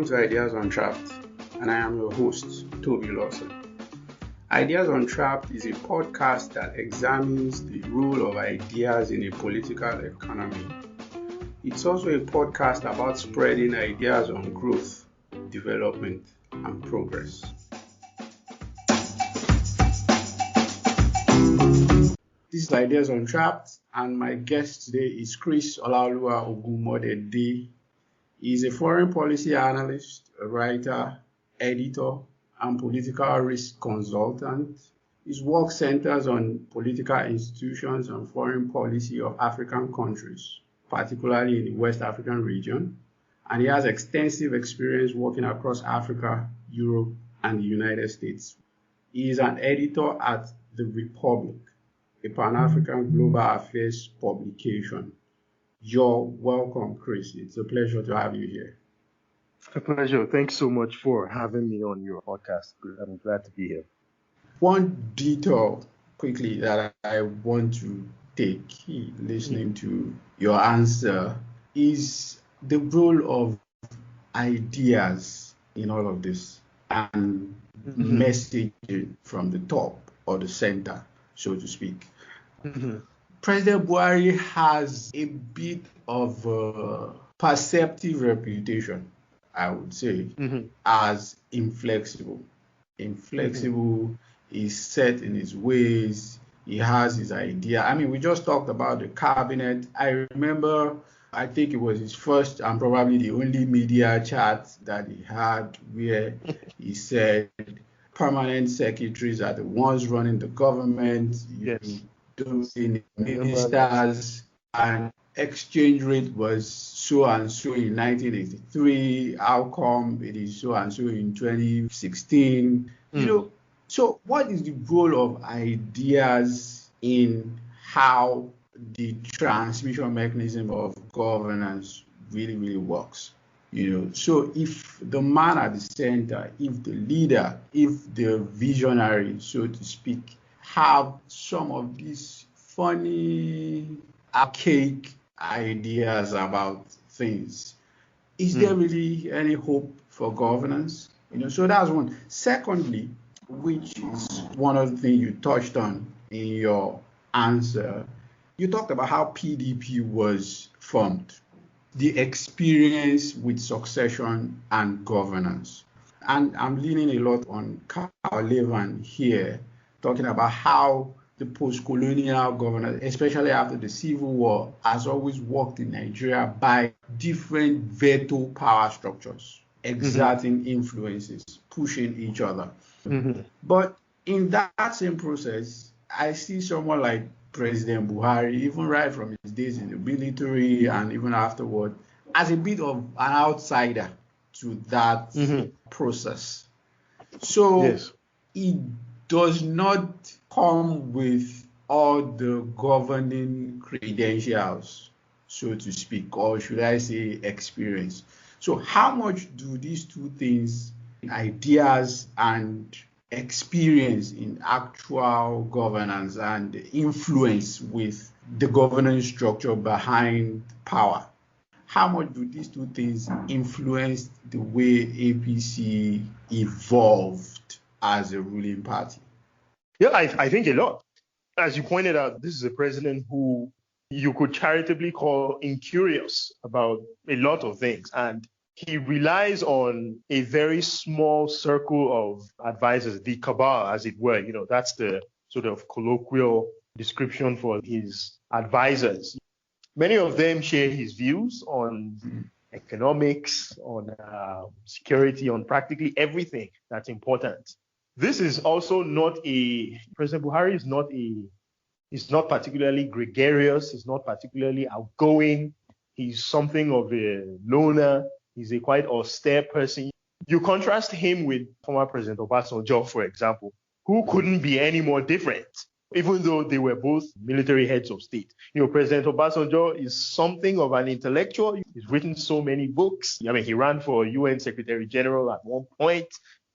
Welcome to Ideas Untrapped, and I am your host, Toby Lawson. Ideas Untrapped is a podcast that examines the role of ideas in a political economy. It's also a podcast about spreading ideas on growth, development, and progress. This is Ideas Untrapped, and my guest today is Chris Olaoluwa Ogunmodede. He is a foreign policy analyst, a writer, editor, and political risk consultant. His work centers on political institutions and foreign policy of African countries, particularly in the West African region, and he has extensive experience working across Africa, Europe, and the United States. He is an editor at The Republic, a Pan-African global affairs publication. You're welcome, Chris. It's a pleasure to have you here. A pleasure. Thanks so much for having me on your podcast. I'm glad to be here. One detail quickly that I want to take listening to your answer is the role of ideas in all of this and messaging from the top or the center, so to speak. President Buhari has a bit of a perceptive reputation, I would say, as inflexible. He's set in his ways. He has his idea. I mean, we just talked about the cabinet. I remember, I think it was his first and probably the only media chat that he had where he said permanent secretaries are the ones running the government. Yes. Don't see ministers, and exchange rate was so and so in 1983. How come it is so and so in 2016? So what is the role of ideas in how the transmission mechanism of governance really works? So if the man at the center, if the leader, if the visionary, so to speak, have some of these funny, archaic ideas about things, is there really any hope for governance? So that's one. Secondly, which is one of the things you touched on in your answer, you talked about how PDP was formed, the experience with succession and governance. And I'm leaning a lot on Carl Levin here, talking about how the post-colonial governance, especially after the Civil War, has always worked in Nigeria by different veto power structures, exerting influences, pushing each other. But in that same process, I see someone like President Buhari, even right from his days in the military and even afterward, as a bit of an outsider to that process. So it does not come with all the governing credentials, so to speak, or should I say experience. So how much do these two things, ideas and experience in actual governance and influence with the governance structure behind power, how much do these two things influence the way APC evolved as a ruling party? Yeah, I think a lot. As you pointed out, this is a president who you could charitably call incurious about a lot of things. And he relies on a very small circle of advisors, the cabal, as it were. That's the sort of colloquial description for his advisors. Many of them share his views on economics, on security, on practically everything that's important. This is also President Buhari is not particularly gregarious. He's not particularly outgoing. He's something of a loner. He's a quite austere person. You contrast him with former President Obasanjo, for example, who couldn't be any more different, even though they were both military heads of state. President Obasanjo is something of an intellectual. He's written so many books. He ran for UN Secretary General at one point.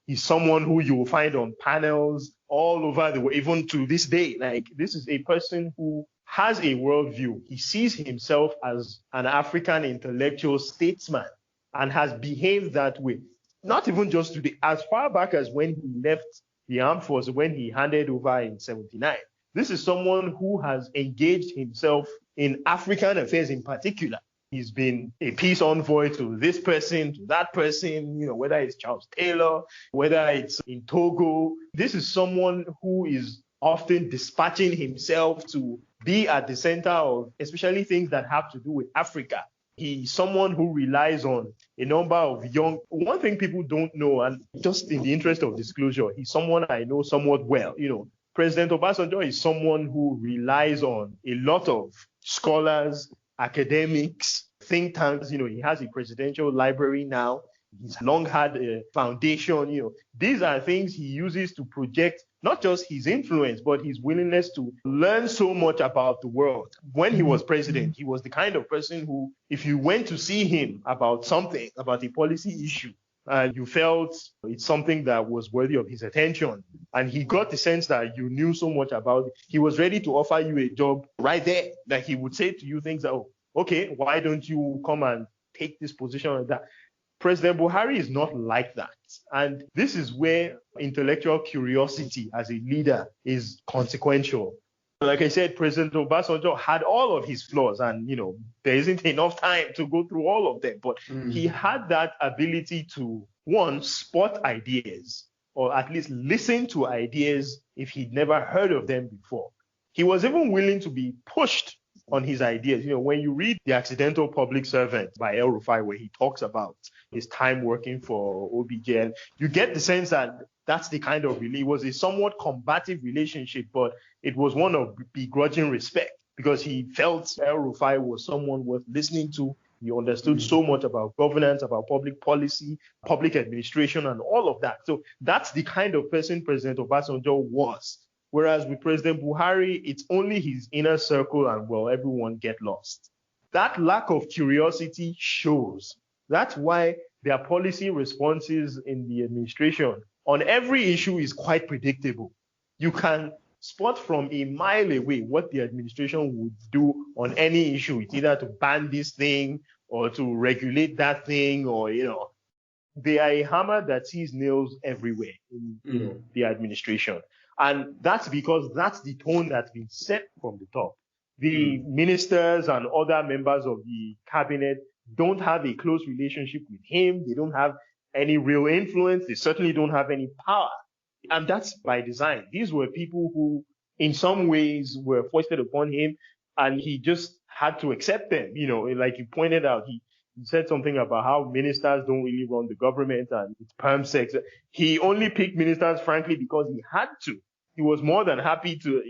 He's someone who you will find on panels all over the world, even to this day. This is a person who has a worldview. He sees himself as an African intellectual statesman. and has behaved that way. Not even just today, as far back as when he left the armed force, when he handed over in 79. This is someone who has engaged himself in African affairs in particular. He's been a peace envoy to this person, to that person, whether it's Charles Taylor, whether it's in Togo. This is someone who is often dispatching himself to be at the center of especially things that have to do with Africa. He's someone who relies on a number of one thing people don't know, and just in the interest of disclosure, he's someone I know somewhat well. President Obasanjo is someone who relies on a lot of scholars, academics, think tanks. He has a presidential library now. He's long had a foundation. These are things he uses to project not just his influence, but his willingness to learn so much about the world. When he was president, he was the kind of person who, if you went to see him about something, about a policy issue, you felt it's something that was worthy of his attention, and he got the sense that you knew so much about it, he was ready to offer you a job right there. That he would say to you things that, okay, why don't you come and take this position or that? President Buhari is not like that. And this is where intellectual curiosity as a leader is consequential. Like I said, President Obasanjo had all of his flaws, and there isn't enough time to go through all of them. But he had that ability to, one, spot ideas, or at least listen to ideas if he'd never heard of them before. He was even willing to be pushed on his ideas. When you read The Accidental Public Servant by El Rufai, where he talks about his time working for OBJ, you get the sense that that's the kind of it was a somewhat combative relationship, but it was one of begrudging respect, because he felt El Rufai was someone worth listening to. He understood so much about governance, about public policy, public administration, and all of that. So that's the kind of person President Obasanjo was. Whereas with President Buhari, it's only his inner circle, and everyone get lost. That lack of curiosity shows. That's why their policy responses in the administration on every issue is quite predictable. You can spot from a mile away what the administration would do on any issue. It's either to ban this thing or to regulate that thing, or, they are a hammer that sees nails everywhere in the administration. And that's because that's the tone that's been set from the top. The ministers and other members of the cabinet don't have a close relationship with him. They don't have any real influence. They certainly don't have any power. And that's by design. These were people who, in some ways, were foisted upon him, and he just had to accept them. Like you pointed out, he said something about how ministers don't really run the government and it's perm sex. He only picked ministers, frankly, because he had to. He was more than happy to,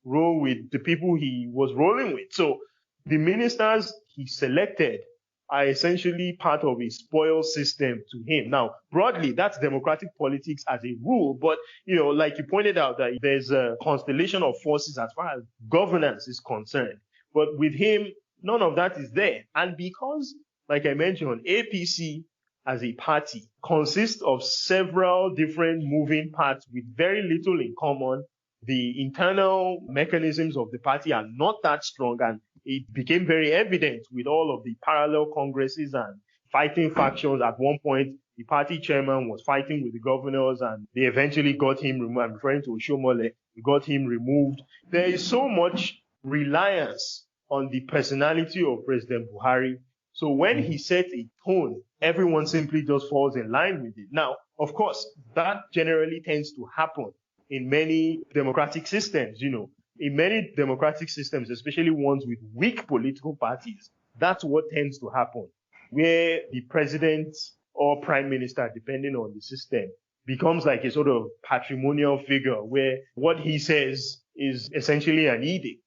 roll with the people he was rolling with. So the ministers he selected are essentially part of a spoil system to him. Now, broadly, that's democratic politics as a rule. But, like you pointed out, that there's a constellation of forces as far as governance is concerned. But with him, none of that is there. And because, like I mentioned, APC as a party consists of several different moving parts with very little in common, the internal mechanisms of the party are not that strong, and it became very evident with all of the parallel congresses and fighting factions. At one point, the party chairman was fighting with the governors, and they eventually got him removed. I'm referring to Oshomole. They got him removed. There is so much reliance on the personality of President Buhari. So when he sets a tone, everyone simply just falls in line with it. Now, of course, that generally tends to happen in many democratic systems. In many democratic systems, especially ones with weak political parties, that's what tends to happen, where the president or prime minister, depending on the system, becomes like a sort of patrimonial figure where what he says is essentially an edict.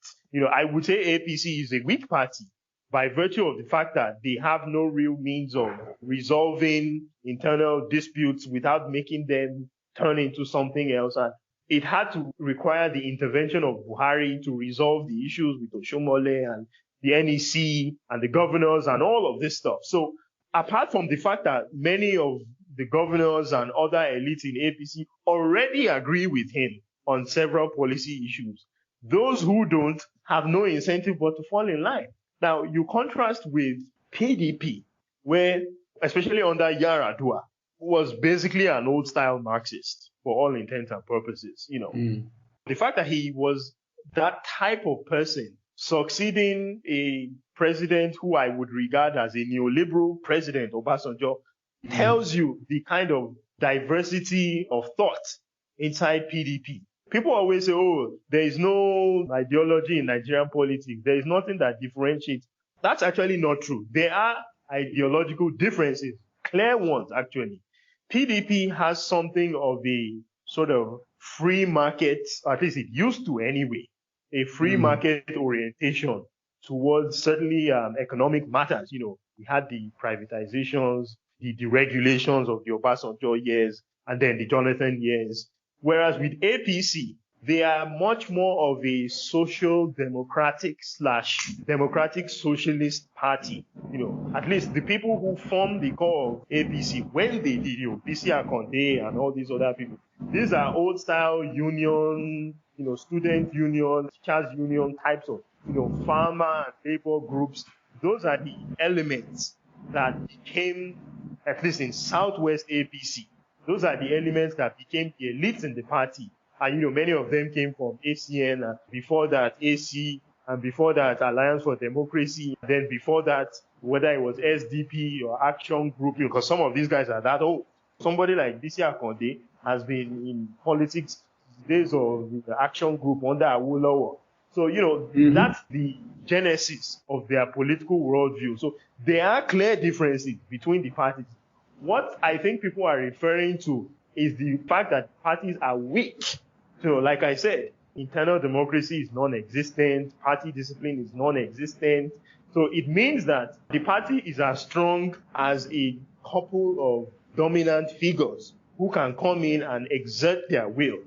I would say APC is a weak party by virtue of the fact that they have no real means of resolving internal disputes without making them turn into something else. And it had to require the intervention of Buhari to resolve the issues with Oshomole and the NEC and the governors and all of this stuff. So apart from the fact that many of the governors and other elites in APC already agree with him on several policy issues, those who don't have no incentive but to fall in line. Now, you contrast with PDP, where especially under Yar'Adua, was basically an old-style Marxist for all intents and purposes. The fact that he was that type of person succeeding a president who I would regard as a neoliberal president, Obasanjo, tells you the kind of diversity of thought inside PDP. People always say, oh, there is no ideology in Nigerian politics. There is nothing that differentiates. That's actually not true. There are ideological differences, clear ones, actually. PDP has something of a sort of free market, at least it used to anyway, a free market orientation towards certainly economic matters. We had the privatizations, the deregulations of the Obasanjo years, and then the Jonathan years. Whereas with APC, they are much more of a social democratic / democratic socialist party. At least the people who formed the core of APC, when they did, Bisi Akande and all these other people, these are old style union, student union, teachers union types of, farmer and labor groups. Those are the elements that became, at least in Southwest APC, those are the elements that became the elites in the party. And, many of them came from ACN, and before that, AC, and before that, Alliance for Democracy. Then before that, whether it was SDP or Action Group, because some of these guys are that old. Somebody like Bisi Akande has been in politics days of the Action Group under Awolowo. So, that's the genesis of their political worldview. So there are clear differences between the parties. What I think people are referring to is the fact that parties are weak. So, like I said, internal democracy is non-existent, party discipline is non-existent. So it means that the party is as strong as a couple of dominant figures who can come in and exert their will.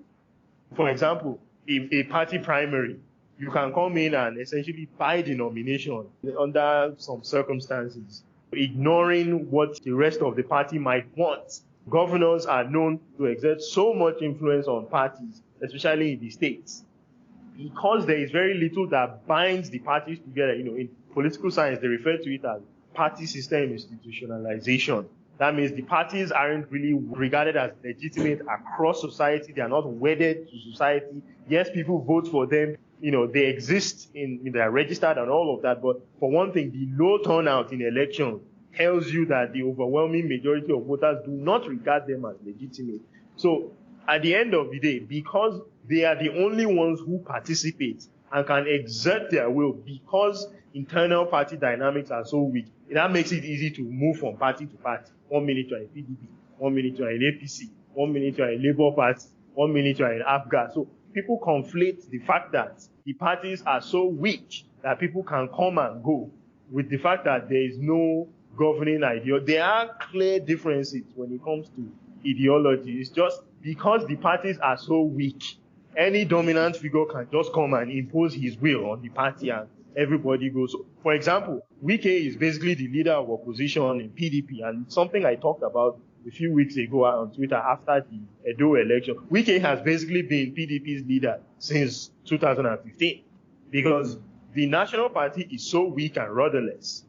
For example, if a party primary, you can come in and essentially buy the nomination under some circumstances, ignoring what the rest of the party might want. Governors are known to exert so much influence on parties, especially in the states, because there is very little that binds the parties together. In political science, they refer to it as party system institutionalization. That means the parties aren't really regarded as legitimate across society. They are not wedded to society. Yes, people vote for them. They exist they are registered and all of that. But for one thing, the low turnout in elections tells you that the overwhelming majority of voters do not regard them as legitimate. So at the end of the day, because they are the only ones who participate and can exert their will, because internal party dynamics are so weak, that makes it easy to move from party to party. 1 minute you are in PDP, 1 minute you are in APC, 1 minute you are in Labour Party, 1 minute you are in AFGA. So people conflate the fact that the parties are so weak that people can come and go with the fact that there is no governing ideology. There are clear differences when it comes to ideology. It's just because the parties are so weak, any dominant figure can just come and impose his will on the party and everybody goes. So, for example, Wike is basically the leader of opposition in PDP, and something I talked about a few weeks ago on Twitter after the Edo election. Wike has basically been PDP's leader since 2015 because the National Party is so weak and rudderless.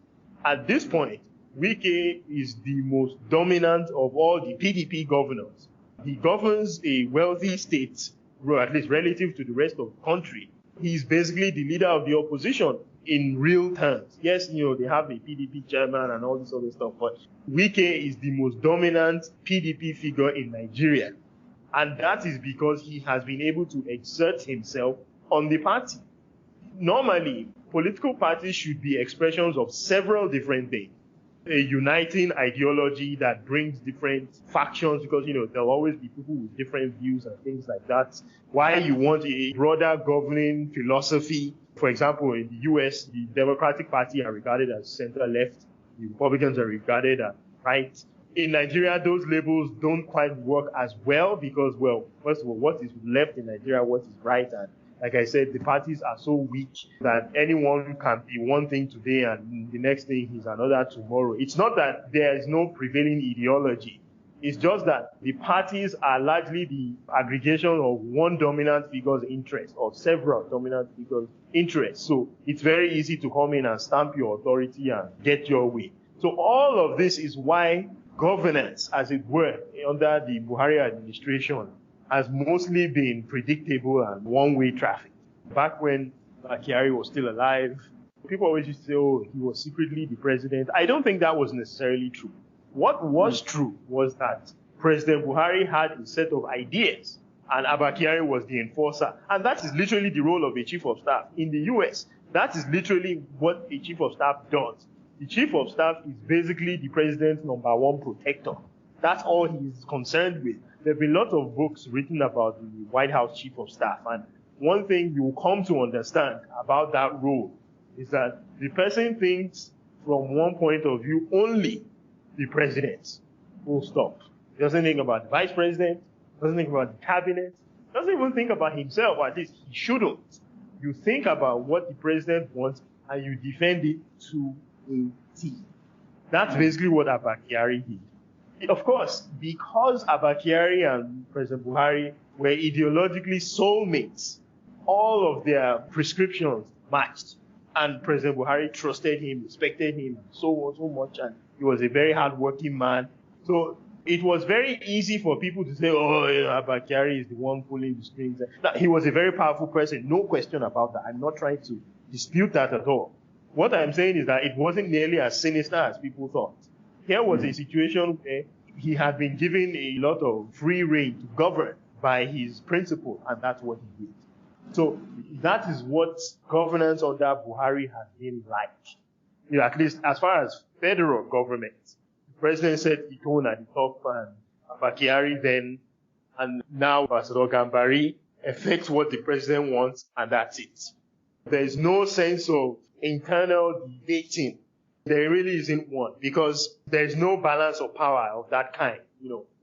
At this point, Wike is the most dominant of all the PDP governors. He governs a wealthy state, at least relative to the rest of the country. He's basically the leader of the opposition in real terms. Yes, they have a PDP chairman and all this other stuff, but Wike is the most dominant PDP figure in Nigeria. And that is because he has been able to exert himself on the party. Normally, political parties should be expressions of several different things. A uniting ideology that brings different factions, because there'll always be people with different views and things like that. Why you want a broader governing philosophy. For example, in the US, the Democratic Party are regarded as center left, the Republicans are regarded as right. In Nigeria, those labels don't quite work as well because, first of all, what is left in Nigeria, what is right, and like I said, the parties are so weak that anyone can be one thing today and the next thing is another tomorrow. It's not that there is no prevailing ideology. It's just that the parties are largely the aggregation of one dominant figure's interest or several dominant figures' interests. So it's very easy to come in and stamp your authority and get your way. So all of this is why governance, as it were, under the Buhari administration has mostly been predictable and one-way traffic. Back when Kyari was still alive, people always used to say, oh, he was secretly the president. I don't think that was necessarily true. What was true was that President Buhari had a set of ideas and Abba Kyari was the enforcer. And that is literally the role of a chief of staff. In the US, that is literally what a chief of staff does. The chief of staff is basically the president's number one protector. That's all he's concerned with. There have been lots of books written about the White House chief of staff. And one thing you will come to understand about that role is that the person thinks from one point of view only, the president. Full stop. He doesn't think about the vice president, doesn't think about the cabinet, doesn't even think about himself, or at least he shouldn't. You think about what the president wants and you defend it to a T. That's basically what Abba Kyari did. Of course, because Abba Kyari and President Buhari were ideologically soulmates, all of their prescriptions matched. And President Buhari trusted him, respected him so much, and he was a very hardworking man. So it was very easy for people to say, oh, Abba Kyari is the one pulling the strings. Now, he was a very powerful person, no question about that. I'm not trying to dispute that at all. What I'm saying is that it wasn't nearly as sinister as people thought. Here was a situation where he had been given a lot of free rein to govern by his principle, and that's what he did. So that is what governance under Buhari has been like. At least as far as federal government. The president set the tone at the top, and Abba Kyari then, and now Ambassador Gambari affects what the president wants, and that's it. There is no sense of internal debating. There really isn't one, because there is no balance of power of that kind.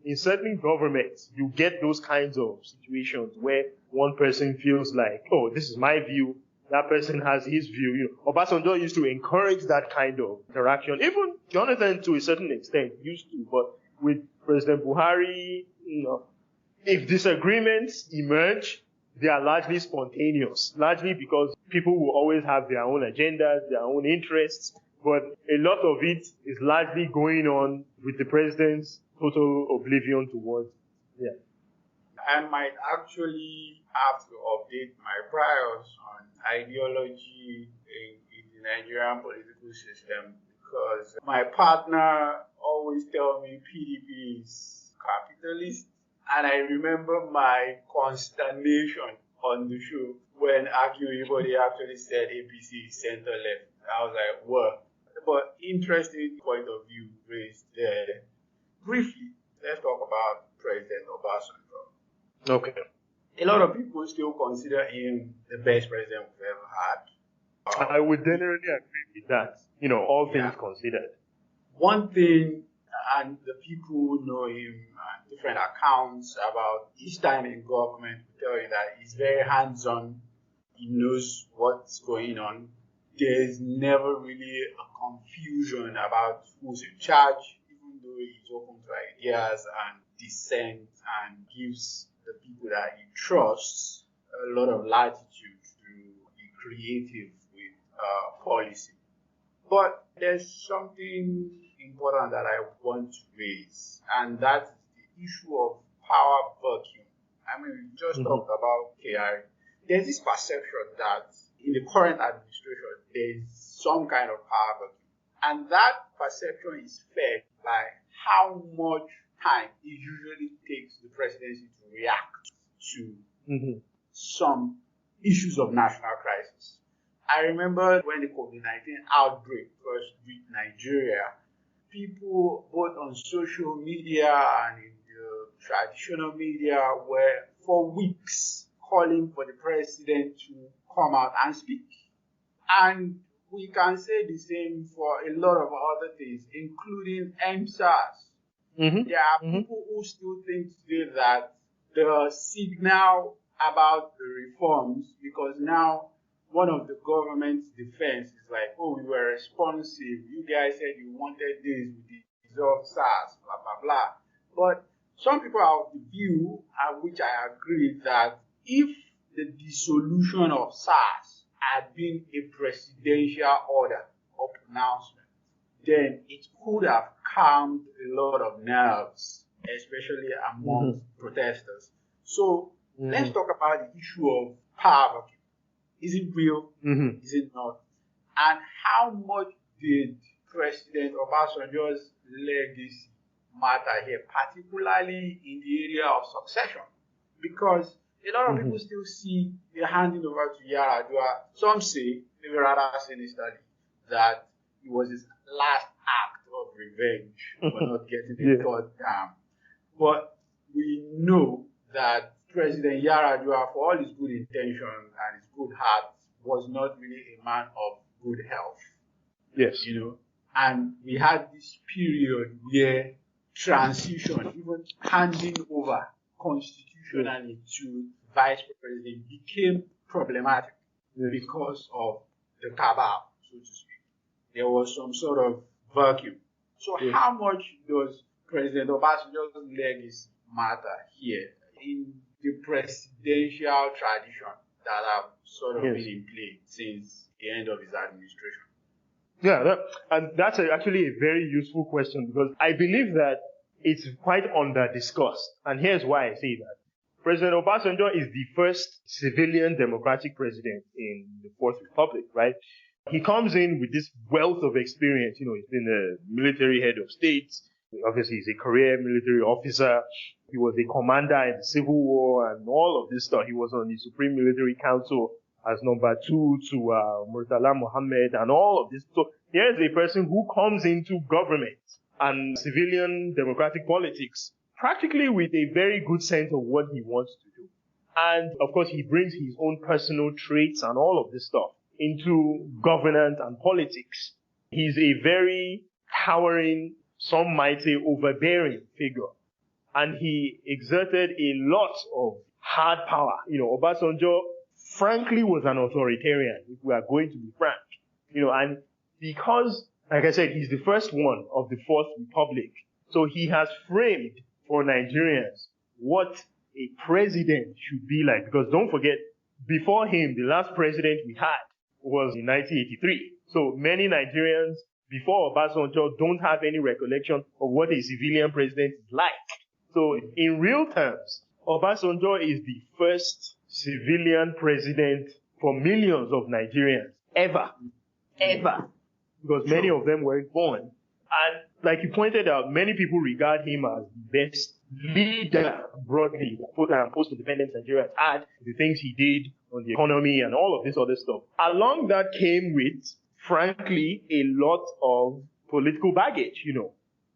In certain governments, you get those kinds of situations where one person feels like, oh, this is my view, that person has his view. Obasanjo used to encourage that kind of interaction. Even Jonathan, to a certain extent, used to. But with President Buhari, if disagreements emerge, they are largely spontaneous, largely because people will always have their own agendas, their own interests. But a lot of it is largely going on with the president's total oblivion towards it. Yeah. I might actually have to update my priors on ideology in the Nigerian political system, because my partner always tells me PDP is capitalist, and I remember my consternation on the show when everybody actually said APC is center-left. I was like, what? But interesting point of view raised there. Briefly, let's talk about President Obasanjo. Okay. A lot of people still consider him the best president we've ever had. I would generally agree with that, all things considered. One thing, and the people who know him and different accounts about his time in government will tell you that he's very hands-on. He knows what's going on. There's never really a confusion about who's in charge, even though he's open to ideas and dissent and gives the people that he trusts a lot of latitude to be creative with policy. But there's something important that I want to raise, and that's the issue of power vacuum. We just talked about KRI. There's this perception that in the current administration, there's some kind of power vacuum. And that perception is fed by how much time it usually takes the presidency to react to some issues of national crisis. I remember when the COVID-19 outbreak first reached Nigeria, people both on social media and in the traditional media were for weeks calling for the president to come out and speak. And we can say the same for a lot of other things, including MSAS. There are people who still think today that the signal about the reforms, because now one of the government's defense is like, oh, we were responsive. You guys said you wanted this, we dissolved SARS, blah, blah, blah. But some people are of the view, which I agree, that if the dissolution of SARS had been a presidential order or pronouncement, then it could have calmed a lot of nerves, especially among protesters. So let's talk about the issue of power vacuum. Is it real? Is it not? And how much did President Obasanjo's legacy matter here, particularly in the area of succession? Because a lot of people still see the handing over to Yar'Adua. Some say, maybe rather sinisterly, that it was his last act of revenge for not getting the third term. But we know that President Yar'Adua, for all his good intentions and his good heart, was not really a man of good health. Yes. And we had this period where transition, even handing over constitutionally to vice president, became problematic because of the cabal, so to speak. There was some sort of vacuum. So how much does President Obasanjo's legacy matter here in the presidential tradition that have sort of been in play since the end of his administration? Yeah, and that's actually a very useful question, because I believe that it's quite under-discussed. And here's why I say that. President Obasanjo is the first civilian democratic president in the Fourth Republic, right? He comes in with this wealth of experience. He's been a military head of state. Obviously, he's a career military officer. He was a commander in the Civil War and all of this stuff. He was on the Supreme Military Council as number 2 to Murtala Mohammed and all of this. So here's a person who comes into government and civilian democratic politics practically with a very good sense of what he wants to do. And of course, he brings his own personal traits and all of this stuff into governance and politics. He's a very towering, some might say overbearing figure. And he exerted a lot of hard power. Obasanjo, frankly, was an authoritarian, if we are going to be frank. And because, like I said, he's the first one of the Fourth Republic, so he has framed for Nigerians what a president should be like. Because don't forget, before him, the last president we had was in 1983. So many Nigerians before Obasanjo don't have any recollection of what a civilian president is like. So in real terms, Obasanjo is the first civilian president for millions of Nigerians ever. Because many of them weren't born. And like you pointed out, many people regard him as the best leader broadly post-independence Nigeria had, the things he did on the economy and all of this other stuff. Along that came with, frankly, a lot of political baggage,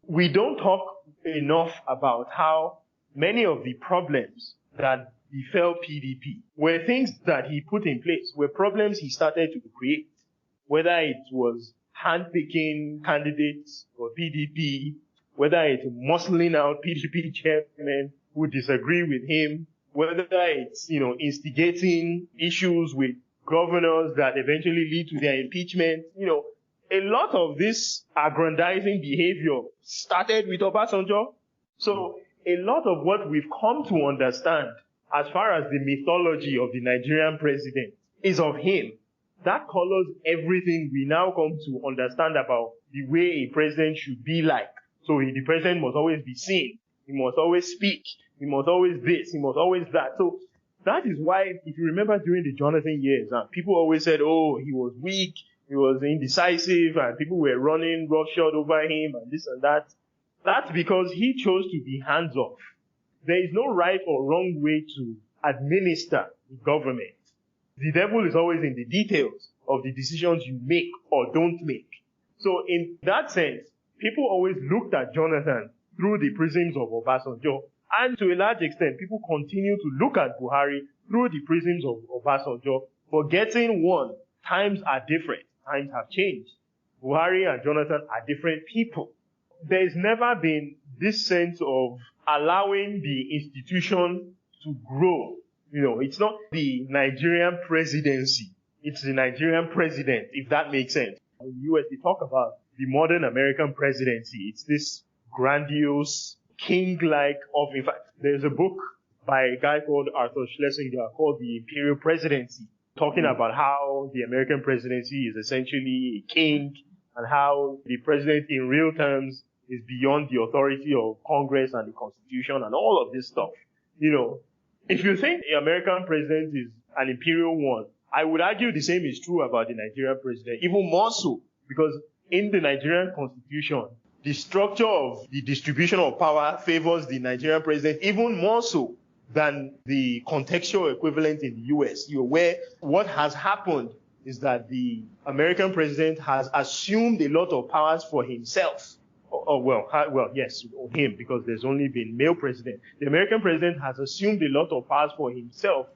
We don't talk enough about how many of the problems that befell PDP were things that he put in place, were problems he started to create, whether it was handpicking candidates for PDP, whether it's muscling out PDP chairmen who disagree with him, whether it's, instigating issues with governors that eventually lead to their impeachment. A lot of this aggrandizing behavior started with Obasanjo. So a lot of what we've come to understand as far as the mythology of the Nigerian president is of him. That colors everything we now come to understand about the way a president should be like. So the president must always be seen. He must always speak. He must always this. He must always that. So that is why, if you remember during the Jonathan years, people always said, oh, he was weak, he was indecisive, and people were running roughshod over him and this and that. That's because he chose to be hands-off. There is no right or wrong way to administer the government. The devil is always in the details of the decisions you make or don't make. So in that sense, people always looked at Jonathan through the prisms of Obasanjo. And to a large extent, people continue to look at Buhari through the prisms of Obasanjo, forgetting one, times are different. Times have changed. Buhari and Jonathan are different people. There's never been this sense of allowing the institution to grow. It's not the Nigerian presidency. It's the Nigerian president, if that makes sense. In the US, they talk about the modern American presidency. It's this grandiose, king-like in fact, there's a book by a guy called Arthur Schlesinger called The Imperial Presidency, talking about how the American presidency is essentially a king and how the president in real terms is beyond the authority of Congress and the Constitution and all of this stuff. If you think the American president is an imperial one, I would argue the same is true about the Nigerian president, even more so, because in the Nigerian Constitution, the structure of the distribution of power favors the Nigerian president even more so than the contextual equivalent in the US. Where what has happened is that the American president has assumed a lot of powers for himself. Yes, him, because there's only been male president. The American president has assumed a lot of powers for himself,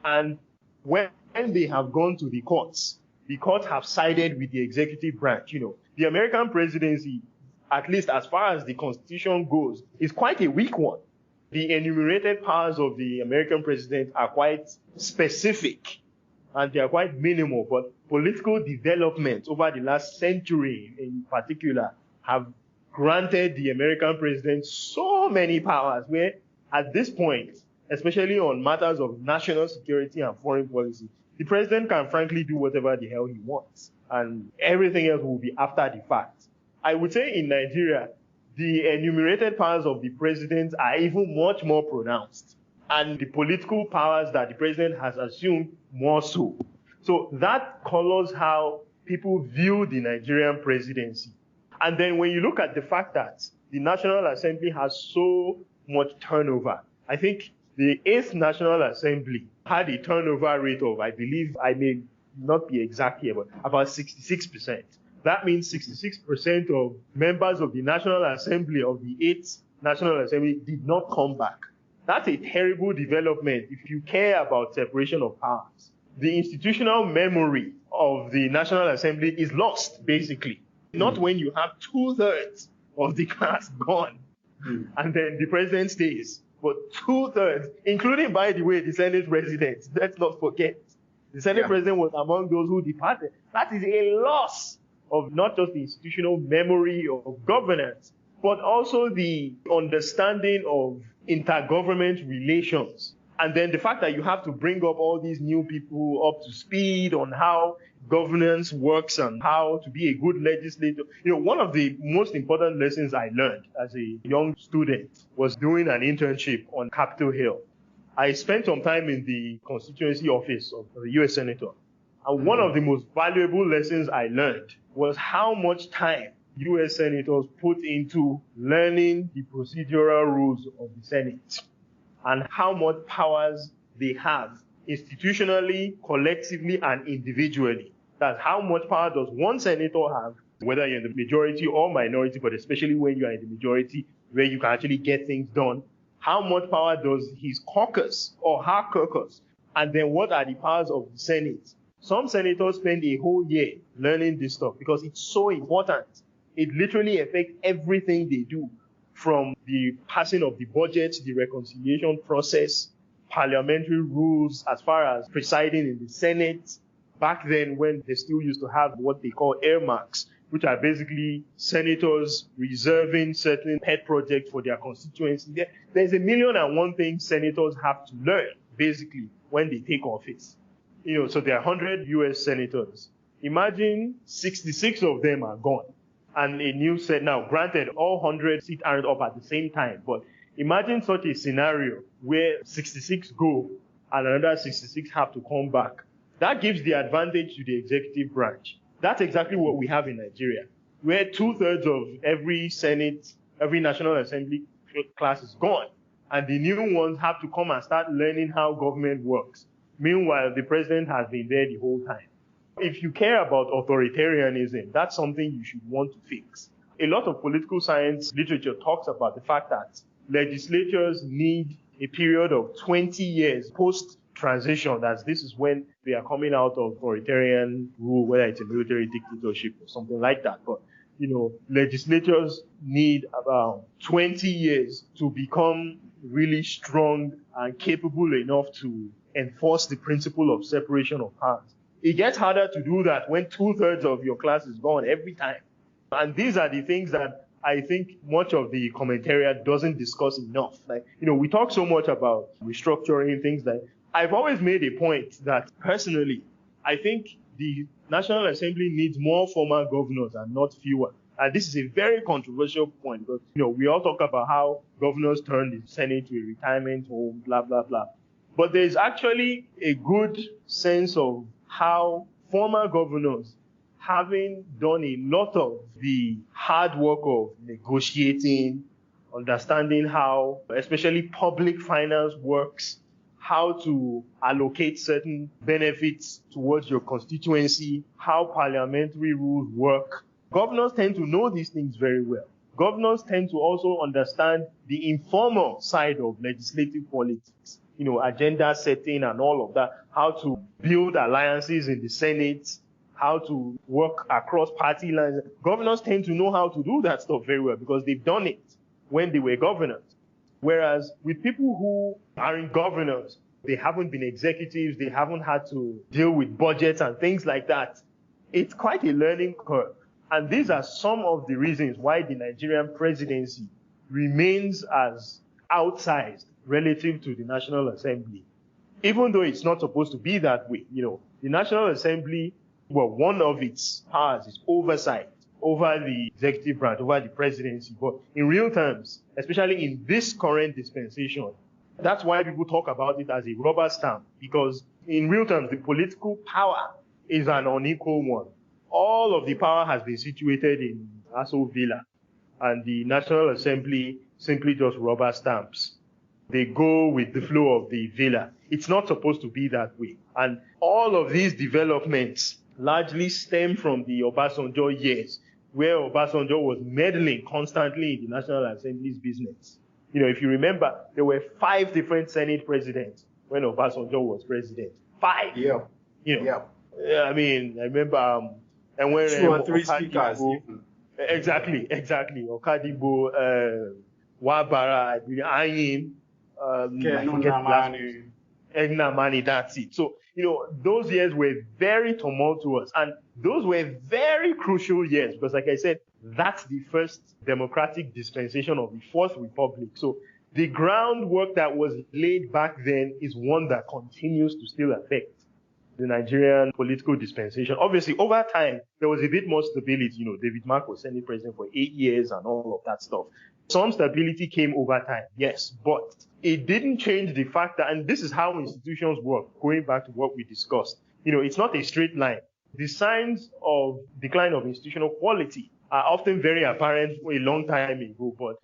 and when they have gone to the courts have sided with the executive branch. The American presidency, at least as far as the Constitution goes, is quite a weak one. The enumerated powers of the American president are quite specific, and they are quite minimal, but political development over the last century in particular have granted the American president so many powers, where at this point, especially on matters of national security and foreign policy, the president can frankly do whatever the hell he wants, and everything else will be after the fact. I would say in Nigeria, the enumerated powers of the president are even much more pronounced, and the political powers that the president has assumed more so. So that colors how people view the Nigerian presidency. And then when you look at the fact that the National Assembly has so much turnover, I think the 8th National Assembly had a turnover rate of, I believe, I may not be exact here, but about 66%. That means 66% of members of the National Assembly of the 8th National Assembly did not come back. That's a terrible development if you care about separation of powers. The institutional memory of the National Assembly is lost, basically. Not when you have 2/3 of the class gone, and then the president stays. But 2/3, including, by the way, the Senate president, let's not forget. The Senate president was among those who departed. That is a loss of not just the institutional memory of governance, but also the understanding of intergovernment relations. And then the fact that you have to bring up all these new people up to speed on how governance works and how to be a good legislator. One of the most important lessons I learned as a young student was doing an internship on Capitol Hill. I spent some time in the constituency office of the U.S. Senator. And one of the most valuable lessons I learned was how much time U.S. senators put into learning the procedural rules of the Senate and how much powers they have institutionally, collectively, and individually. That's how much power does one senator have, whether you're in the majority or minority, but especially when you are in the majority, where you can actually get things done. How much power does his caucus or her caucus? And then what are the powers of the Senate? Some senators spend a whole year learning this stuff because it's so important. It literally affects everything they do, from the passing of the budget, the reconciliation process, parliamentary rules, as far as presiding in the Senate. Back then, when they still used to have what they call earmarks, which are basically senators reserving certain pet projects for their constituency. There's 1,000,001 things senators have to learn, basically, when they take office. So there are 100 U.S. senators. Imagine 66 of them are gone. And a new set. Now, granted, all 100 seats aren't up at the same time, but imagine such a scenario where 66 go and another 66 have to come back. That gives the advantage to the executive branch. That's exactly what we have in Nigeria, where 2/3 of every Senate, every National Assembly class is gone, and the new ones have to come and start learning how government works. Meanwhile, the president has been there the whole time. If you care about authoritarianism, that's something you should want to fix. A lot of political science literature talks about the fact that legislatures need a period of 20 years post-transition, as this is when they are coming out of authoritarian rule, whether it's a military dictatorship or something like that. But, legislatures need about 20 years to become really strong and capable enough to enforce the principle of separation of powers. It gets harder to do that when 2/3 of your class is gone every time. And these are the things that I think much of the commentariat doesn't discuss enough. We talk so much about restructuring things that I've always made a point that personally, I think the National Assembly needs more former governors and not fewer. And this is a very controversial point because, we all talk about how governors turn the Senate to a retirement home, blah, blah, blah. But there's actually a good sense of how former governors, having done a lot of the hard work of negotiating, understanding how, especially public finance works, how to allocate certain benefits towards your constituency, how parliamentary rules work. Governors tend to know these things very well. Governors tend to also understand the informal side of legislative politics, agenda setting and all of that, how to build alliances in the Senate, how to work across party lines. Governors tend to know how to do that stuff very well because they've done it when they were governors. Whereas with people who are in governors, they haven't been executives, they haven't had to deal with budgets and things like that. It's quite a learning curve. And these are some of the reasons why the Nigerian presidency remains as outsized relative to the National Assembly. Even though it's not supposed to be that way, the National Assembly, one of its powers is oversight over the executive branch, over the presidency. But in real terms, especially in this current dispensation, that's why people talk about it as a rubber stamp, because in real terms, the political power is an unequal one. All of the power has been situated in Aso Villa, and the National Assembly simply just rubber stamps. They go with the flow of the villa. It's not supposed to be that way. And all of these developments largely stem from the Obasanjo years, where Obasanjo was meddling constantly in the National Assembly's business. If you remember, there were 5 different Senate presidents when Obasanjo was president. 5. Yeah. I mean, I remember, and when 2 or 3 speakers. Exactly. Okadibo, Wabara, Ayin, Egnamani, that's it. So, those years were very tumultuous, and those were very crucial years because, like I said, that's the first democratic dispensation of the Fourth Republic. So the groundwork that was laid back then is one that continues to still affect the Nigerian political dispensation. Obviously, over time, there was a bit more stability. David Mark was Senate president for 8 years and all of that stuff. Some stability came over time, yes, but it didn't change the fact that, and this is how institutions work, going back to what we discussed, it's not a straight line. The signs of decline of institutional quality are often very apparent a long time ago, but,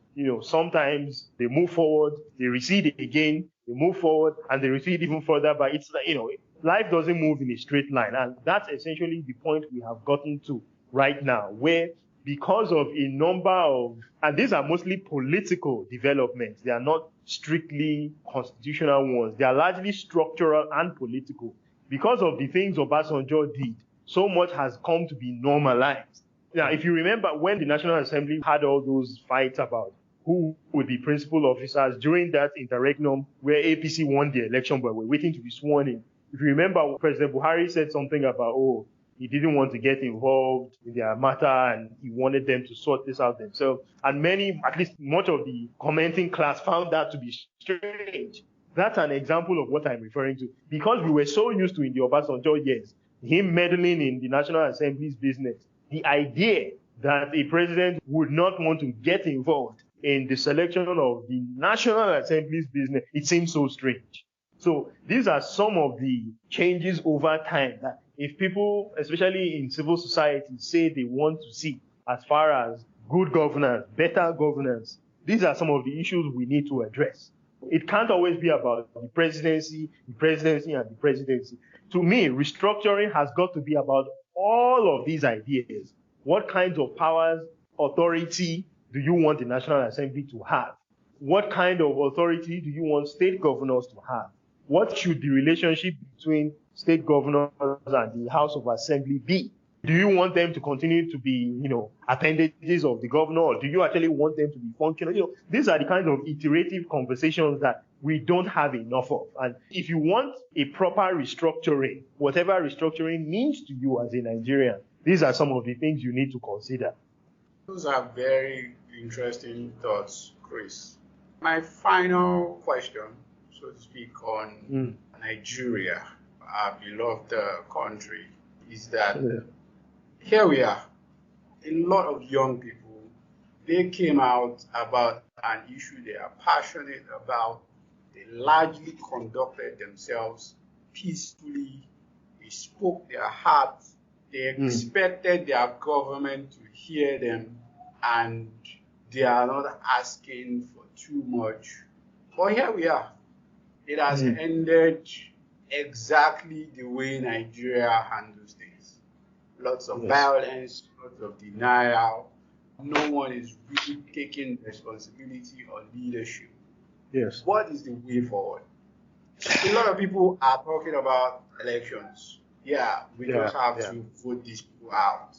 sometimes they move forward, they recede again, they move forward, and they recede even further, but it's, life doesn't move in a straight line, and that's essentially the point we have gotten to right now, where because of a number of, and these are mostly political developments, they are not strictly constitutional ones, they are largely structural and political. Because of the things Obasanjo did, so much has come to be normalized. Now, if you remember when the National Assembly had all those fights about who would be principal officers during that interregnum where APC won the election but were waiting to be sworn in, if you remember, President Buhari said something about, he didn't want to get involved in their matter and he wanted them to sort this out themselves. And at least much of the commenting class found that to be strange. That's an example of what I'm referring to. Because we were so used to in the Obasanjo years, him meddling in the National Assembly's business, the idea that a president would not want to get involved in the selection of the National Assembly's business, it seems so strange. So these are some of the changes over time that if people, especially in civil society, say they want to see as far as good governance, better governance, these are some of the issues we need to address. It can't always be about the presidency, and the presidency. To me, restructuring has got to be about all of these ideas. What kinds of powers, authority do you want the National Assembly to have? What kind of authority do you want state governors to have? What should the relationship between state governors and the House of Assembly be? Do you want them to continue to be, appendages of the governor, or do you actually want them to be functional? These are the kinds of iterative conversations that we don't have enough of. And if you want a proper restructuring, whatever restructuring means to you as a Nigerian, these are some of the things you need to consider. Those are very interesting thoughts, Chris. My final question, so to speak, on Nigeria, our beloved country. is that here we are, a lot of young people, they came out about an issue they are passionate about. They largely conducted themselves peacefully. They spoke their hearts. They expected their government to hear them, and they are not asking for too much. But here we are. It has ended exactly the way Nigeria handles things. Lots of violence, lots of denial. No one is really taking responsibility or leadership. Yes. What is the way forward? A lot of people are talking about elections. Yeah, we just have to vote these people out.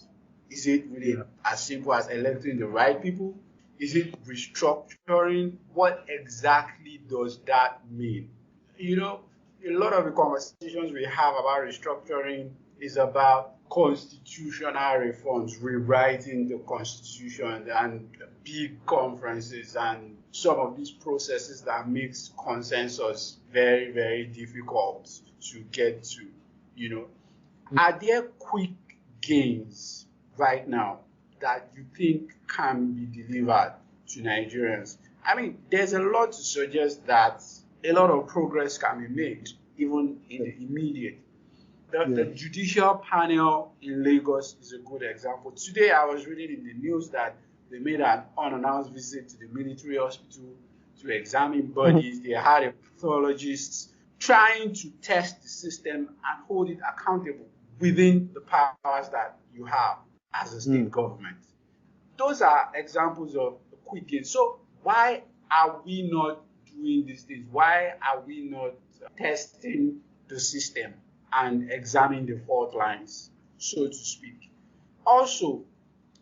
Is it really as simple as electing the right people? Is it restructuring? What exactly does that mean? You know, a lot of the conversations we have about restructuring is about constitutional reforms, rewriting the constitution, and big conferences, and some of these processes that makes consensus very, very difficult to get to. Are there quick gains right now that you think can be delivered to Nigerians? I mean, there's a lot to suggest that a lot of progress can be made, even in the immediate. The judicial panel in Lagos is a good example. Today, I was reading in the news that they made an unannounced visit to the military hospital to examine bodies. They had a pathologist trying to test the system and hold it accountable within the powers that you have as a state government. Those are examples of quick gains. So why are we not doing these things? Why are we not testing the system and examining the fault lines, so to speak? Also,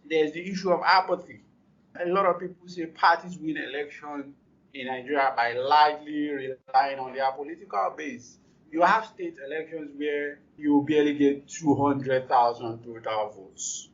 there's the issue of apathy. A lot of people say parties win elections in Nigeria by largely relying on their political base. You have state elections where you barely get 200,000 total votes.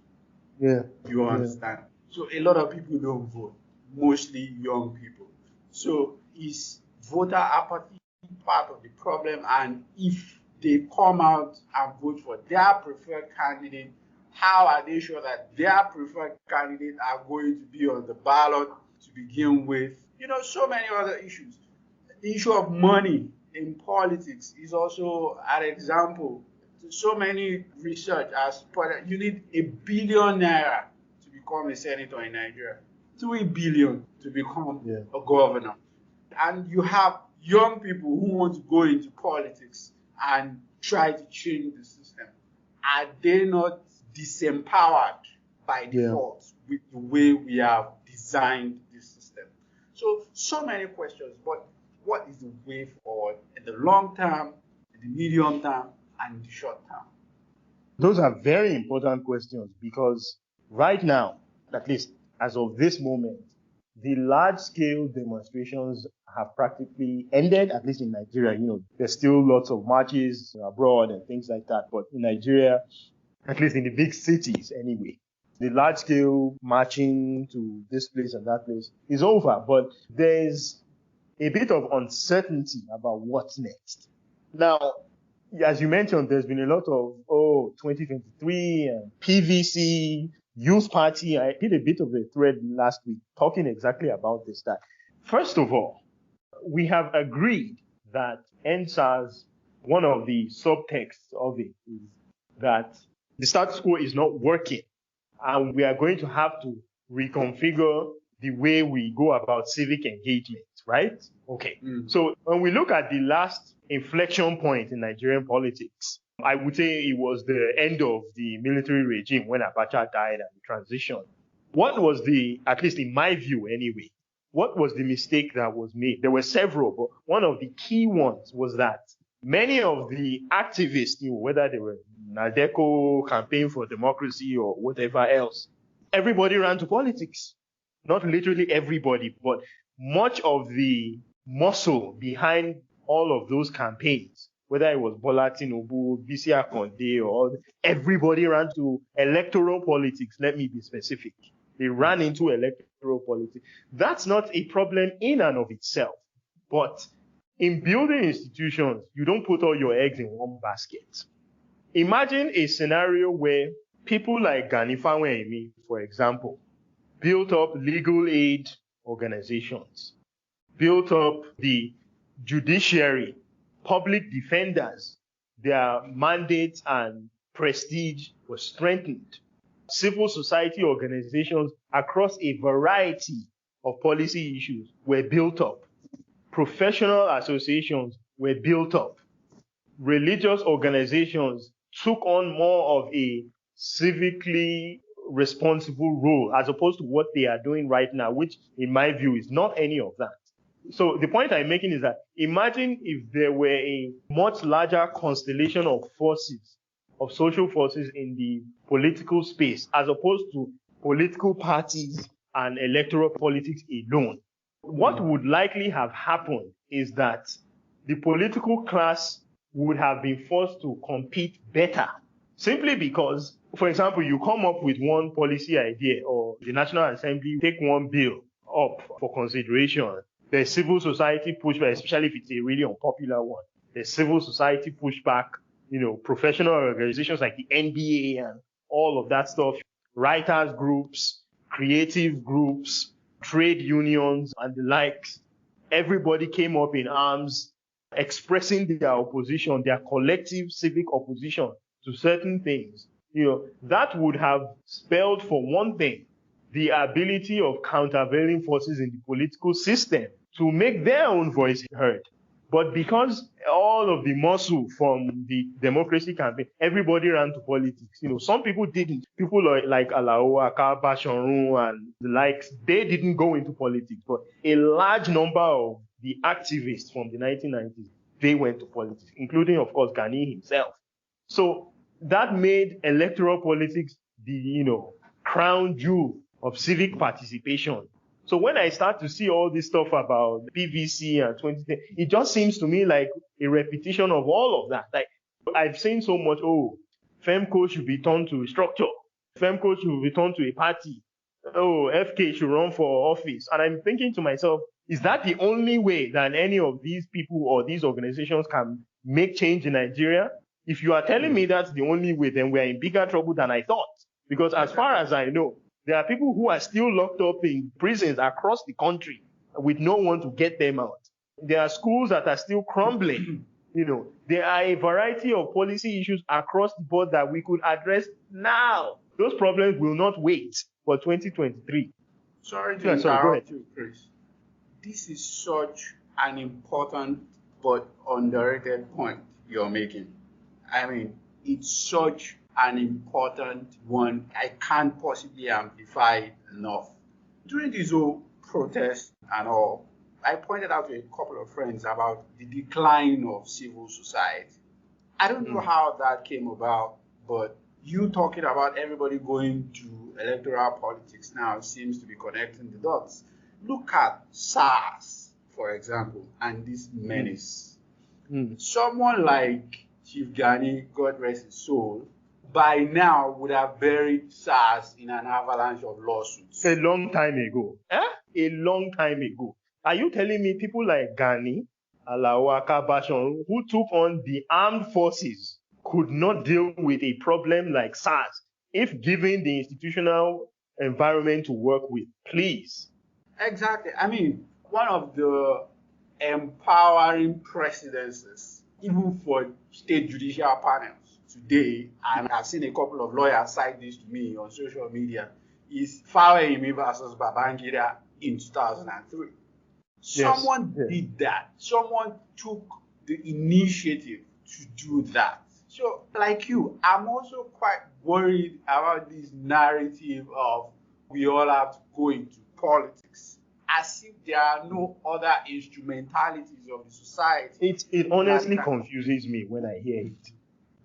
Yeah. You understand? So a lot of people don't vote, mostly young people. So is voter apathy part of the problem? And if they come out and vote for their preferred candidate, how are they sure that their preferred candidate are going to be on the ballot to begin with? So many other issues. The issue of money in politics is also an example. So many research has put that you need ₦1 billion to become a senator in Nigeria, 3 billion to become a governor. And you have young people who want to go into politics and try to change the system. Are they not disempowered by default with the way we have designed this system? So many questions, but what is the way forward in the long term, in the medium term, and in the short term? Those are very important questions because right now, at least as of this moment, the large-scale demonstrations have practically ended, at least in Nigeria. There's still lots of marches abroad and things like that, but in Nigeria, at least in the big cities anyway, the large-scale marching to this place and that place is over, but there's a bit of uncertainty about what's next. Now, as you mentioned, there's been a lot of, 2023 and PVC, Youth Party. I did a bit of a thread last week talking exactly about this. That first of all, we have agreed that NSAS, one of the subtexts of it is that the status quo is not working, and we are going to have to reconfigure the way we go about civic engagement, right? Okay. So when we look at the last inflection point in Nigerian politics, I would say it was the end of the military regime when Abacha died and the transition. What was at least in my view anyway, what was the mistake that was made? There were several, but one of the key ones was that many of the activists, whether they were Nadeco, Campaign for Democracy, or whatever else, everybody ran to politics. Not literally everybody, but much of the muscle behind all of those campaigns, whether it was Bola Tinubu, Bisi Akande, or everybody ran to electoral politics. Let me be specific. They ran into electoral politics. That's not a problem in and of itself. But in building institutions, you don't put all your eggs in one basket. Imagine a scenario where people like Gani Fawehinmi, for example, built up legal aid organizations, built up the judiciary, public defenders, their mandate and prestige was strengthened. Civil society organizations across a variety of policy issues were built up. Professional associations were built up. Religious organizations took on more of a civically responsible role as opposed to what they are doing right now, which in my view is not any of that. So the point I'm making is that imagine if there were a much larger constellation of forces, of social forces in the political space, as opposed to political parties and electoral politics alone. What would likely have happened is that the political class would have been forced to compete better, simply because, for example, you come up with one policy idea or the National Assembly take one bill up for consideration. There's civil society pushback, especially if it's a really unpopular one. There's civil society pushback, professional organizations like the NBA and all of that stuff, writers groups, creative groups, trade unions and the likes. Everybody came up in arms expressing their opposition, their collective civic opposition to certain things. That would have spelled, for one thing, the ability of countervailing forces in the political system to make their own voice heard. But because all of the muscle from the democracy campaign, everybody ran to politics. Some people didn't. People like Alaowa, Bashorun and the likes, they didn't go into politics. But a large number of the activists from the 1990s, they went to politics, including, of course, Gani himself. So that made electoral politics the, crown jewel of civic participation. So when I start to see all this stuff about PVC and 2010, it just seems to me like a repetition of all of that. Like, I've seen so much, FEMCO should be turned to a structure. FEMCO should be turned to a party. FK should run for office. And I'm thinking to myself, is that the only way that any of these people or these organizations can make change in Nigeria? If you are telling me that's the only way, then we're in bigger trouble than I thought. Because as far as I know, there are people who are still locked up in prisons across the country with no one to get them out. There are schools that are still crumbling. There are a variety of policy issues across the board that we could address now. Those problems will not wait for 2023. Sorry to interrupt you, Chris. This is such an important but underrated point you're making. I mean, it's such an important one. I can't possibly amplify it enough. During this whole protest and all, I pointed out to a couple of friends about the decline of civil society. I don't know how that came about, but you talking about everybody going to electoral politics now seems to be connecting the dots. Look at SARS, for example, and this menace. Someone like Chief Gani, God rest his soul, by now would have buried SARS in an avalanche of lawsuits. A long time ago. A long time ago. Are you telling me people like Gani, Alaowa, Bashorun, who took on the armed forces, could not deal with a problem like SARS if given the institutional environment to work with? Please. Exactly. I mean, one of the empowering precedences, even for state judicial panels today, and I've seen a couple of lawyers cite this to me on social media, is Fawehinmi versus Babangida in 2003. Someone did that. Someone took the initiative to do that. So, like you, I'm also quite worried about this narrative of we all have to go into politics, as if there are no other instrumentalities of the society. It honestly confuses me when I hear it.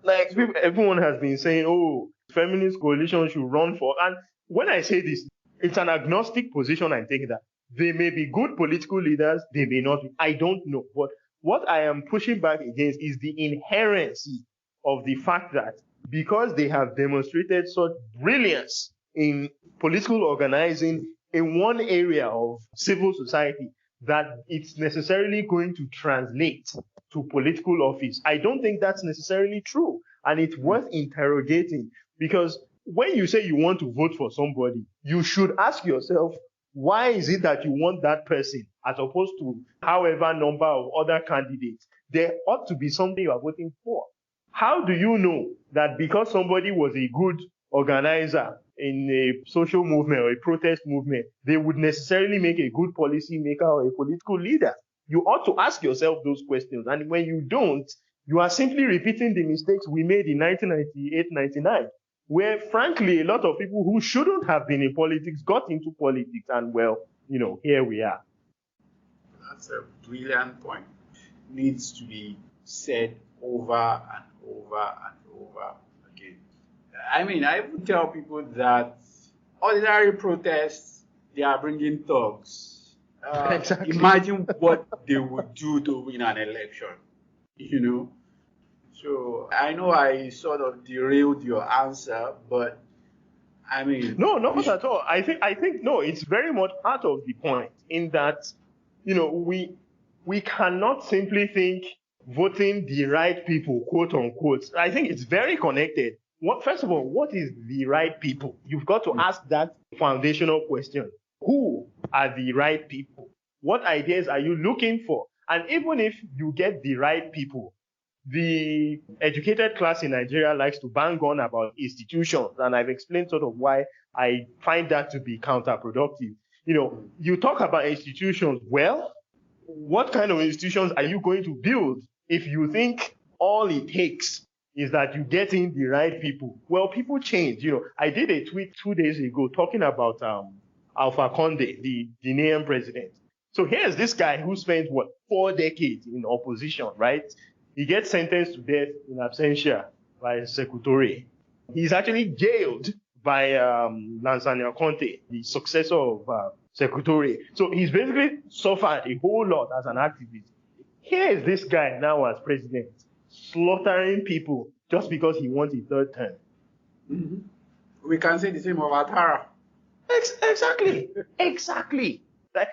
Like, everyone has been saying, feminist coalition should run for, and when I say this, it's an agnostic position I'm taking, that they may be good political leaders, they may not be. I don't know. But what I am pushing back against is the inherency of the fact that because they have demonstrated such brilliance in political organizing in one area of civil society, that it's necessarily going to translate to political office. I don't think that's necessarily true. And it's worth interrogating, because when you say you want to vote for somebody, you should ask yourself, why is it that you want that person as opposed to however number of other candidates? There ought to be something you are voting for. How do you know that because somebody was a good organizer in a social movement or a protest movement, they would necessarily make a good policy maker or a political leader? You ought to ask yourself those questions. And when you don't, you are simply repeating the mistakes we made in 1998-99, where, frankly, a lot of people who shouldn't have been in politics got into politics. And, well, here we are. That's a brilliant point. Needs to be said over and over and over again. I mean, I would tell people that ordinary protests, they are bringing thugs. Exactly. Imagine what they would do to win an election, So I know I sort of derailed your answer, but I mean... No, not at all. I think no, it's very much part of the point, in that, we cannot simply think voting the right people, quote unquote. I think it's very connected. First of all, what is the right people? You've got to ask that foundational question. Who are the right people? What ideas are you looking for? And even if you get the right people, the educated class in Nigeria likes to bang on about institutions, and I've explained sort of why I find that to be counterproductive. You talk about institutions. Well, what kind of institutions are you going to build if you think all it takes is that you get in the right people? Well, people change. I did a tweet 2 days ago talking about Alpha Conde, the Ghanaian president. So here's this guy who spent 4 decades in opposition, right? He gets sentenced to death in absentia by Secretary. He's actually jailed by Lansana Conte, the successor of Secretary. So he's basically suffered a whole lot as an activist. Here is this guy now as president, slaughtering people just because he wants a third term. Mm-hmm. We can say the same of Ouattara. Exactly.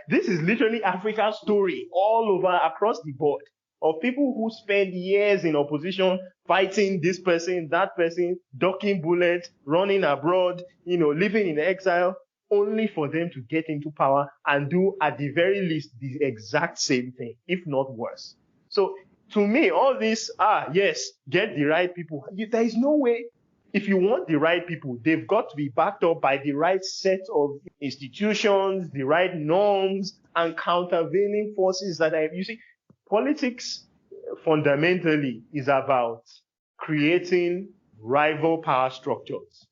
This is literally Africa's story all over, across the board, of people who spend years in opposition, fighting this person, that person, ducking bullets, running abroad, living in exile, only for them to get into power and do, at the very least, the exact same thing, if not worse. So, to me, all this, yes, get the right people. There is no way. If you want the right people, they've got to be backed up by the right set of institutions, the right norms, and countervailing forces that you see, politics fundamentally is about creating rival power structures.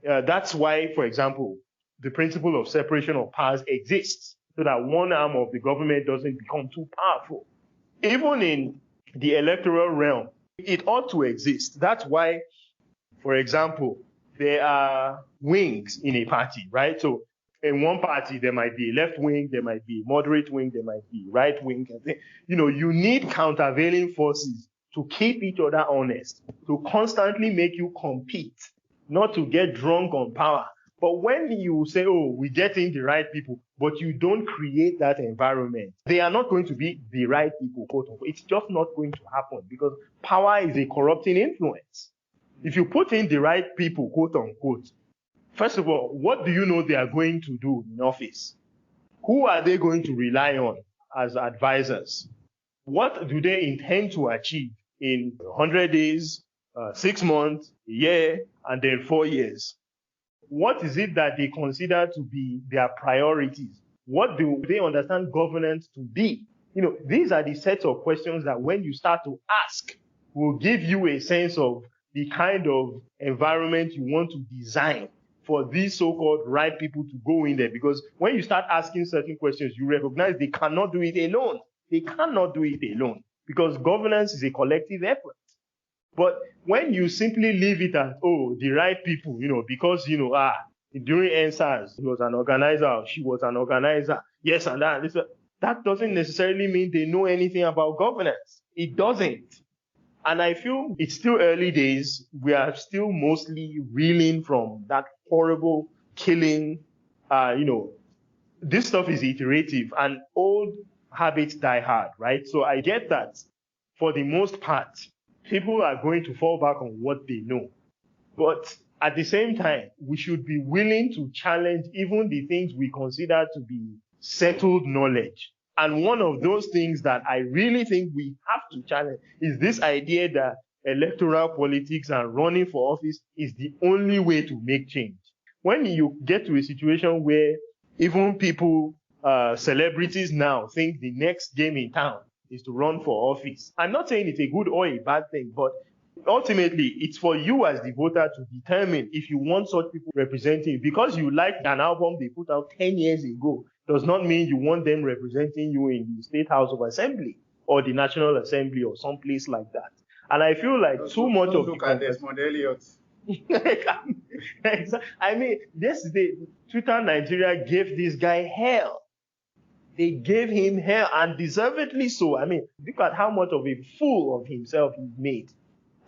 That's why, for example, the principle of separation of powers exists, so that one arm of the government doesn't become too powerful. Even in the electoral realm, it ought to exist. That's why, for example, there are wings in a party, right? So in one party, there might be a left wing, there might be a moderate wing, there might be right wing. You need countervailing forces to keep each other honest, to constantly make you compete, not to get drunk on power. But when you say, we get in the right people, but you don't create that environment, they are not going to be the right people, quote unquote. It's just not going to happen, because power is a corrupting influence. If you put in the right people, quote unquote, first of all, what do you know they are going to do in office? Who are they going to rely on as advisors? What do they intend to achieve in 100 days, 6 months, a year, and then 4 years? What is it that they consider to be their priorities? What do they understand governance to be? These are the sets of questions that, when you start to ask, will give you a sense of the kind of environment you want to design for these so-called right people to go in there. Because when you start asking certain questions, you recognize they cannot do it alone. They cannot do it alone, because governance is a collective effort. But when you simply leave it at, the right people, because, during NSAS, he was an organizer, she was an organizer, yes, and that doesn't necessarily mean they know anything about governance. It doesn't. And I feel it's still early days. We are still mostly reeling from that horrible killing. This stuff is iterative, and old habits die hard, right? So I get that, for the most part, people are going to fall back on what they know. But at the same time, we should be willing to challenge even the things we consider to be settled knowledge. And one of those things that I really think we have to challenge is this idea that electoral politics and running for office is the only way to make change. When you get to a situation where even people, celebrities now think the next game in town is to run for office. I'm not saying it's a good or a bad thing, but ultimately, it's for you as the voter to determine if you want such people representing you. Because you liked an album they put out 10 years ago does not mean you want them representing you in the State House of Assembly or the National Assembly or someplace like that. And I feel like too much of look at Desmond Elliott. I mean, yesterday, Twitter Nigeria gave this guy hell. They gave him hell, and deservedly so. I mean, look at how much of a fool of himself he made.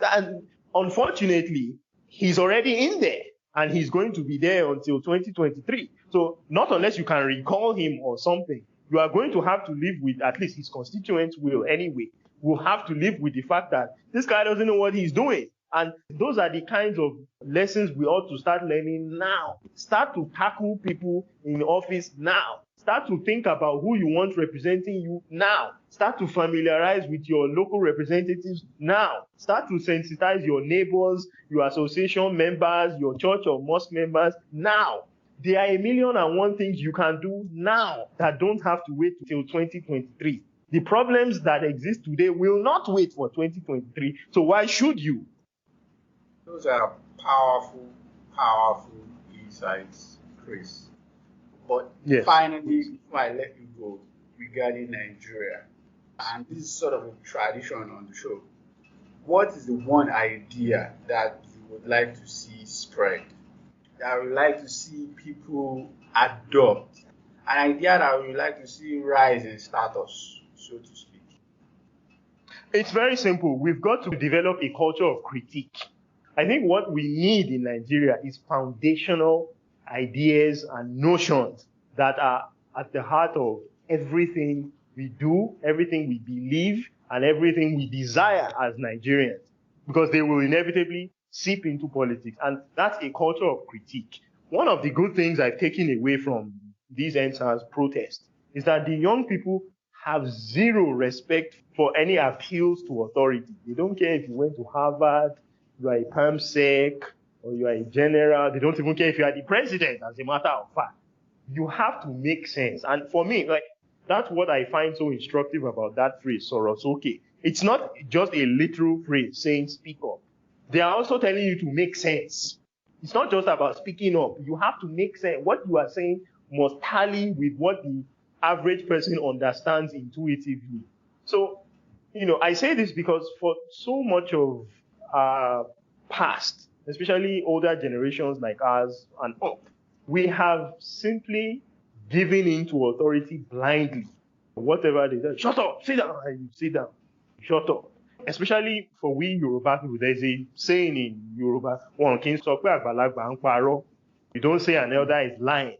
And unfortunately, he's already in there, and he's going to be there until 2023. So not unless you can recall him or something, you are going to have to live with, at least his constituents will anyway, will have to live with the fact that this guy doesn't know what he's doing. And those are the kinds of lessons we ought to start learning now. Start to tackle people in office now. Start to think about who you want representing you now. Start to familiarize with your local representatives now. Start to sensitize your neighbors, your association members, your church or mosque members now. There are 1,000,001 things you can do now that don't have to wait till 2023. The problems that exist today will not wait for 2023. So why should you? Those are powerful, powerful insights, Chris. But yes. Finally, before I let you go, regarding Nigeria, and this is sort of a tradition on the show, what is the one idea that you would like to see spread? That I would like to see people adopt? An idea that I would like to see rise in status, so to speak? It's very simple. We've got to develop a culture of critique. I think what we need in Nigeria is foundational ideas and notions that are at the heart of everything we do, everything we believe, and everything we desire as Nigerians, because they will inevitably seep into politics. And that's a culture of critique. One of the good things I've taken away from these EndSARS protests is that the young people have zero respect for any appeals to authority. They don't care if you went to Harvard, you are a perm sec, or you are a general. They don't even care if you are the president, as a matter of fact. You have to make sense. And for me, that's what I find so instructive about that phrase, Sorosoke. It's not just a literal phrase saying speak up. They are also telling you to make sense. It's not just about speaking up. You have to make sense. What you are saying must tally with what the average person understands intuitively. So, I say this because for so much of past, especially older generations like ours and up, we have simply given into authority blindly. Whatever they say, shut up, sit down, and you sit down, shut up. Especially for we Yoruba people, there's a saying in Yoruba, you don't say an elder is lying.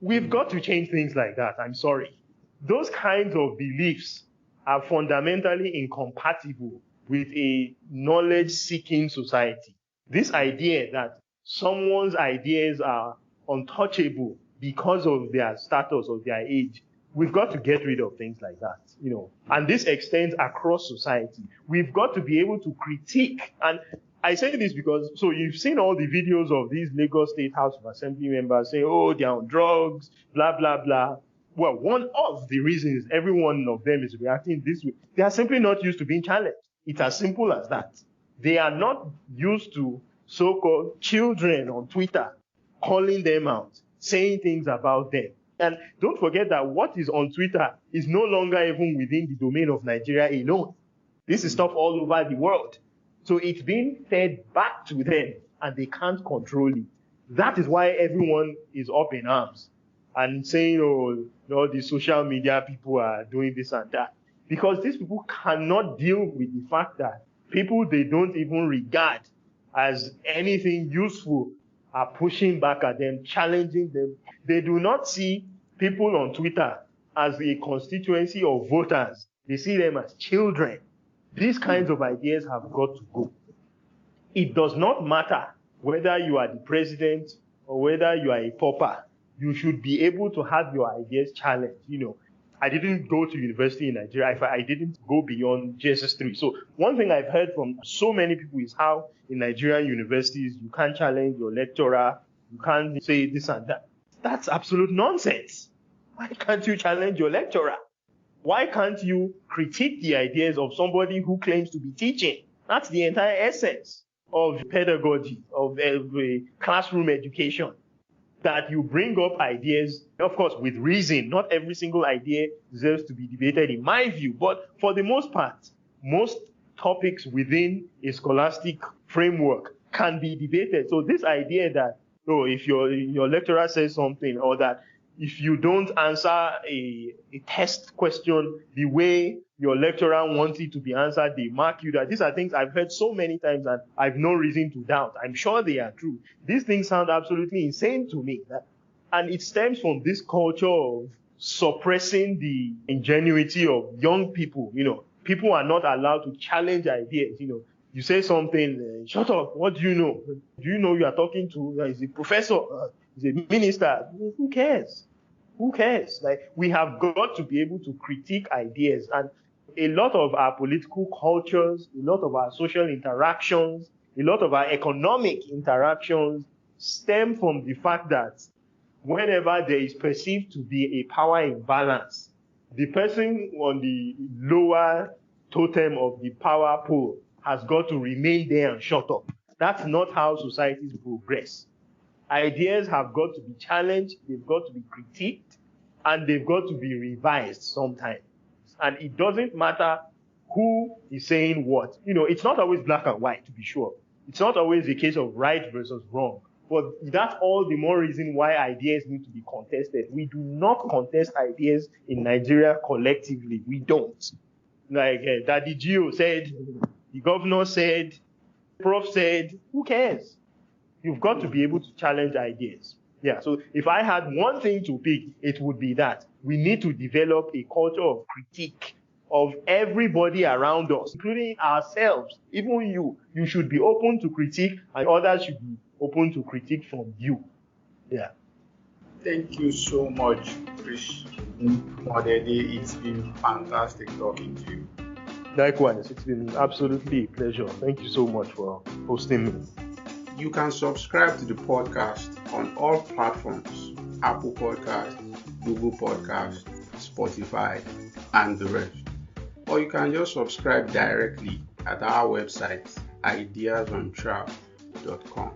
We've got to change things like that. I'm sorry. Those kinds of beliefs are fundamentally incompatible with a knowledge-seeking society. This idea that someone's ideas are untouchable because of their status or their age, we've got to get rid of things like that, And this extends across society. We've got to be able to critique. And I say this because, so you've seen all the videos of these Lagos State House of Assembly members saying, oh, they're on drugs, blah, blah, blah. Well, one of the reasons every one of them is reacting this way, they are simply not used to being challenged. It's as simple as that. They are not used to so-called children on Twitter calling them out, saying things about them. And don't forget that what is on Twitter is no longer even within the domain of Nigeria alone. This is stuff all over the world. So it's being fed back to them, and they can't control it. That is why everyone is up in arms and saying, oh, the social media people are doing this and that. Because these people cannot deal with the fact that people they don't even regard as anything useful are pushing back at them, challenging them. They do not see people on Twitter as a constituency of voters. They see them as children. These kinds of ideas have got to go. It does not matter whether you are the president or whether you are a pauper. You should be able to have your ideas challenged. I didn't go to university in Nigeria. I didn't go beyond JSS3. So one thing I've heard from so many people is how in Nigerian universities you can't challenge your lecturer, you can't say this and that. That's absolute nonsense. Why can't you challenge your lecturer? Why can't you critique the ideas of somebody who claims to be teaching? That's the entire essence of pedagogy, of classroom education. That you bring up ideas, of course, with reason. Not every single idea deserves to be debated, in my view. But for the most part, most topics within a scholastic framework can be debated. So this idea that, if your lecturer says something, or that if you don't answer a test question the way your lecturer wants it to be answered, they mark you. That these are things I've heard so many times and I've no reason to doubt. I'm sure they are true. These things sound absolutely insane to me. And it stems from this culture of suppressing the ingenuity of young people. People are not allowed to challenge ideas. You say something, shut up, what do you know? Do you know you are talking to is a professor, is a minister? Who cares? Who cares? We have got to be able to critique ideas. And a lot of our political cultures, a lot of our social interactions, a lot of our economic interactions stem from the fact that whenever there is perceived to be a power imbalance, the person on the lower totem of the power pole has got to remain there and shut up. That's not how societies progress. Ideas have got to be challenged, they've got to be critiqued, and they've got to be revised sometimes. And it doesn't matter who is saying what. It's not always black and white, to be sure. It's not always a case of right versus wrong. But that's all the more reason why ideas need to be contested. We do not contest ideas in Nigeria collectively. We don't. Daddy Gio said, the governor said, Prof said, who cares? You've got to be able to challenge ideas. Yeah, so if I had one thing to pick, it would be that. We need to develop a culture of critique of everybody around us, including ourselves. Even you. You should be open to critique, and others should be open to critique from you. Yeah. Thank you so much, Chris Ogunmodede. It's been fantastic talking to you. Likewise, it's been absolutely a pleasure. Thank you so much for hosting me. You can subscribe to the podcast on all platforms: Apple Podcast, Google Podcast, Spotify, and the rest. Or you can just subscribe directly at our website, ideasuntrapped.com.